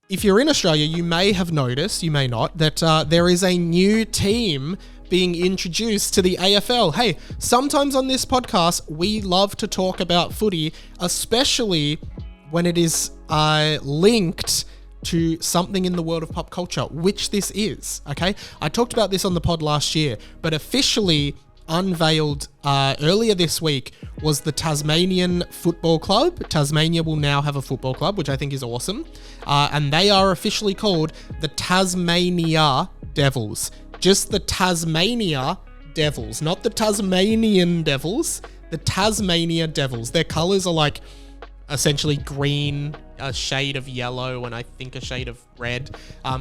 if you're in Australia, you may have noticed, you may not, that there is a new team being introduced to the AFL. Hey, sometimes on this podcast, we love to talk about footy, especially when it is linked to something in the world of pop culture, which this is, okay? I talked about this on the pod last year, but officially unveiled earlier this week was the Tasmanian Football Club. Tasmania will now have a football club, which I think is awesome. And they are officially called the Tasmania Devils. Just the Tasmania Devils, not the Tasmanian Devils, the Tasmania Devils. Their colours are like essentially green, a shade of yellow, and I think a shade of red.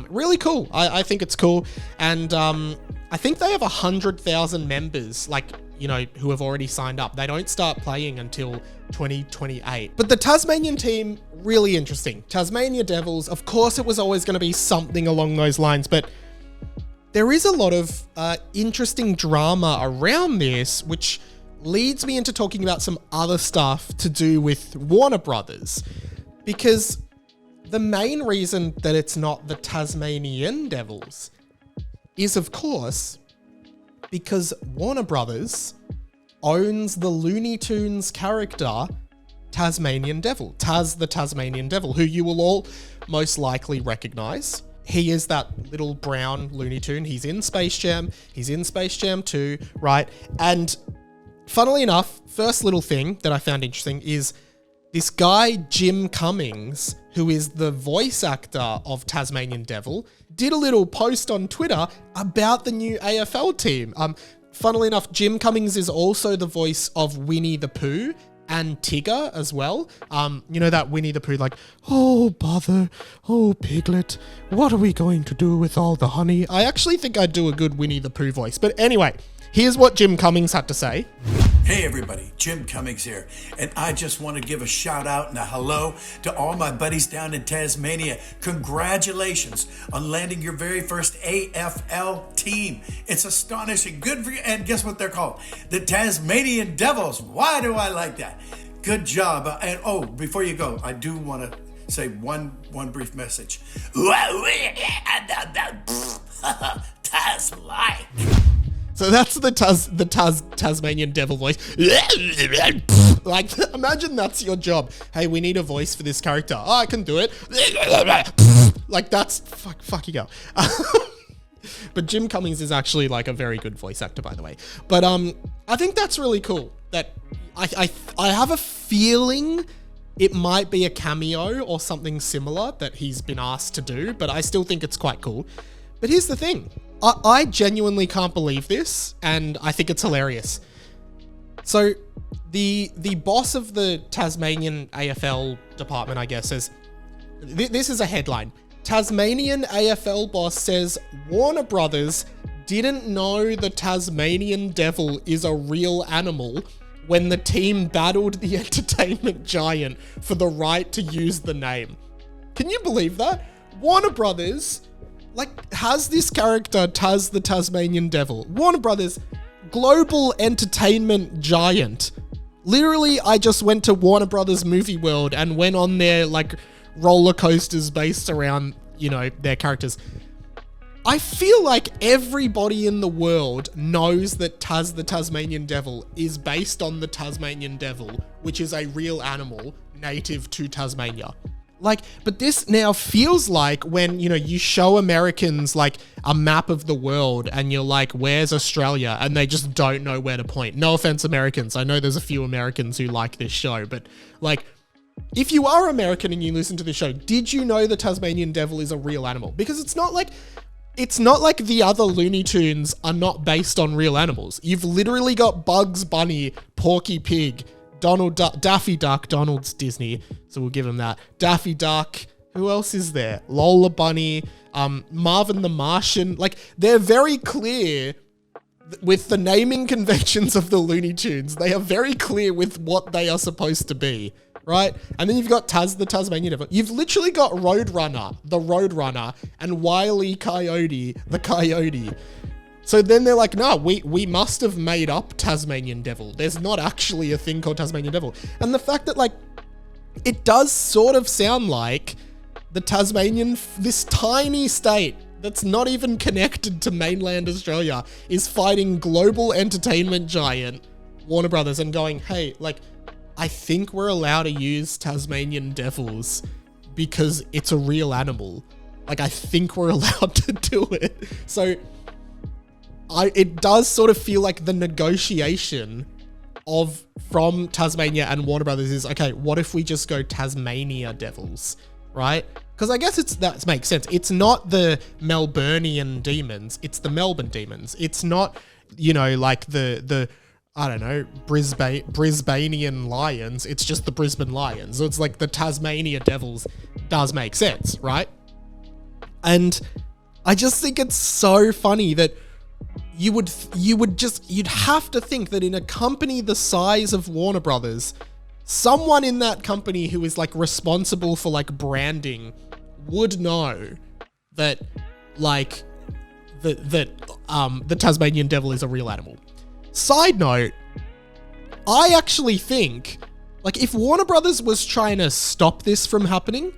Really cool. I think it's cool. And I think they have 100,000 members, like, you know, who have already signed up. They don't start playing until 2028. But the Tasmanian team, really interesting. Tasmania Devils, of course it was always going to be something along those lines, but there is a lot of interesting drama around this, which leads me into talking about some other stuff to do with Warner Brothers. Because the main reason that it's not the Tasmanian Devils is, of course, because Warner Brothers owns the Looney Tunes character Tasmanian Devil, Taz the Tasmanian Devil, who you will all most likely recognize. He is that little brown Looney Tune. He's in Space Jam. He's in Space Jam 2, right? And funnily enough, first little thing that I found interesting is this guy, Jim Cummings, who is the voice actor of Tasmanian Devil, did a little post on Twitter about the new AFL team. Funnily enough, Jim Cummings is also the voice of Winnie the Pooh and Tigger as well. You know that Winnie the Pooh, like, oh, bother, oh, Piglet, what are we going to do with all the honey? I actually think I'd do a good Winnie the Pooh voice. But anyway, here's what Jim Cummings had to say. Hey everybody, Jim Cummings here, and I just want to give a shout out and a hello to all my buddies down in Tasmania. Congratulations on landing your very first AFL team. It's astonishing. Good for you. And guess what they're called? The Tasmanian Devils. Why do I like that? Good job. And oh, before you go, I do want to say one brief message. Taz-like. So that's the Tasmanian Devil voice. Like, imagine that's your job. Hey, we need a voice for this character. Oh, I can do it. Like, that's fucking hell. But Jim Cummings is actually like a very good voice actor, by the way. But I think that's really cool. That I have a feeling it might be a cameo or something similar that he's been asked to do, but I still think it's quite cool. But here's the thing. I genuinely can't believe this, and I think it's hilarious. So the boss of the Tasmanian AFL department, I guess, says, this is a headline. Tasmanian AFL boss says Warner Brothers didn't know the Tasmanian Devil is a real animal when the team battled the entertainment giant for the right to use the name. Can you believe that? Warner Brothers, like, has this character, Taz the Tasmanian Devil. Warner Brothers, global entertainment giant. Literally, I just went to Warner Brothers Movie World and went on their, like, roller coasters based around, you know, their characters. I feel like everybody in the world knows that Taz the Tasmanian Devil is based on the Tasmanian Devil, which is a real animal native to Tasmania. Like, but this now feels like when, you know, you show Americans like a map of the world and you're like, where's Australia? And they just don't know where to point. No offense, Americans. I know there's a few Americans who like this show, but like, if you are American and you listen to this show, did you know the Tasmanian Devil is a real animal? Because it's not like the other Looney Tunes are not based on real animals. You've literally got Bugs Bunny, Porky Pig, Daffy Duck. Donald's Disney, so we'll give him that. Daffy Duck. Who else is there? Lola Bunny, Marvin the Martian. Like, they're very clear with the naming conventions of the Looney Tunes. They are very clear with what they are supposed to be, right? And then you've got Taz the Tasmanian Devil. You've literally got Roadrunner, the Roadrunner, and Wile E. Coyote, the Coyote. So then they're like, no, we must have made up Tasmanian Devil. There's not actually a thing called Tasmanian Devil. And the fact that, like, it does sort of sound like the Tasmanian, this tiny state that's not even connected to mainland Australia, is fighting global entertainment giant Warner Brothers and going, hey, like, I think we're allowed to use Tasmanian Devils because it's a real animal. Like, I think we're allowed to do it. So it does sort of feel like the negotiation from Tasmania and Warner Brothers is, okay, what if we just go Tasmania Devils, right? Because I guess that makes sense. It's not the Melburnian demons, it's the Melbourne demons. It's not, you know, like the I don't know, Brisbanean Lions. It's just the Brisbane Lions. So it's like the Tasmania Devils does make sense, right? And I just think it's so funny that you'd have to think that in a company the size of Warner Brothers, someone in that company who is like responsible for like branding would know that like the Tasmanian Devil is a real animal. Side note, I actually think, like, if Warner Brothers was trying to stop this from happening,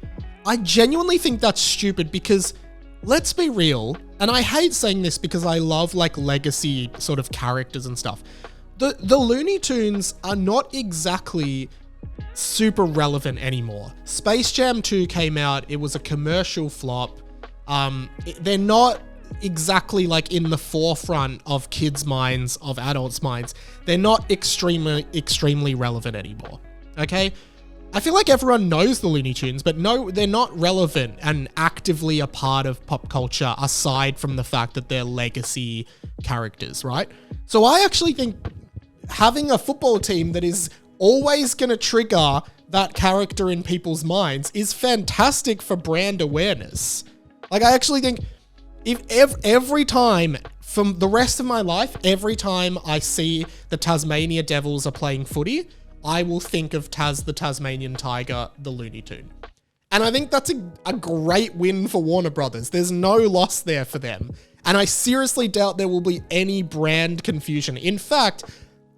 I genuinely think that's stupid because, let's be real, and I hate saying this because I love, like, legacy sort of characters and stuff. The Looney Tunes are not exactly super relevant anymore. Space Jam 2 came out, it was a commercial flop. They're not exactly like in the forefront of kids' minds, of adults' minds. They're not extremely relevant anymore. Okay? I feel like everyone knows the Looney Tunes, but no, they're not relevant and actively a part of pop culture aside from the fact that they're legacy characters, right? So I actually think having a football team that is always going to trigger that character in people's minds is fantastic for brand awareness. Like, I actually think if every time from the rest of my life, every time I see the Tasmania Devils are playing footy, I will think of Taz the Tasmanian Tiger, the Looney Tune. And I think that's a great win for Warner Brothers. There's no loss there for them. And I seriously doubt there will be any brand confusion. In fact,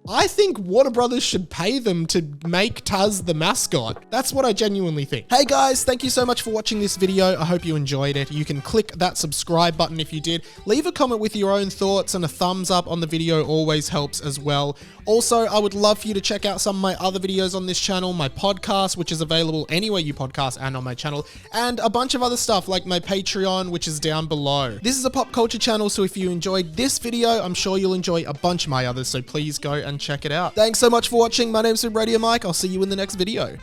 I think Warner Brothers should pay them to make Taz the mascot. That's what I genuinely think. Hey guys, thank you so much for watching this video. I hope you enjoyed it. You can click that subscribe button if you did. Leave a comment with your own thoughts, and a thumbs up on the video always helps as well. Also, I would love for you to check out some of my other videos on this channel, my podcast, which is available anywhere you podcast and on my channel, and a bunch of other stuff like my Patreon, which is down below. This is a pop culture channel, so if you enjoyed this video, I'm sure you'll enjoy a bunch of my others, so please go and check it out. Thanks so much for watching. My name's Radio Mike. I'll see you in the next video.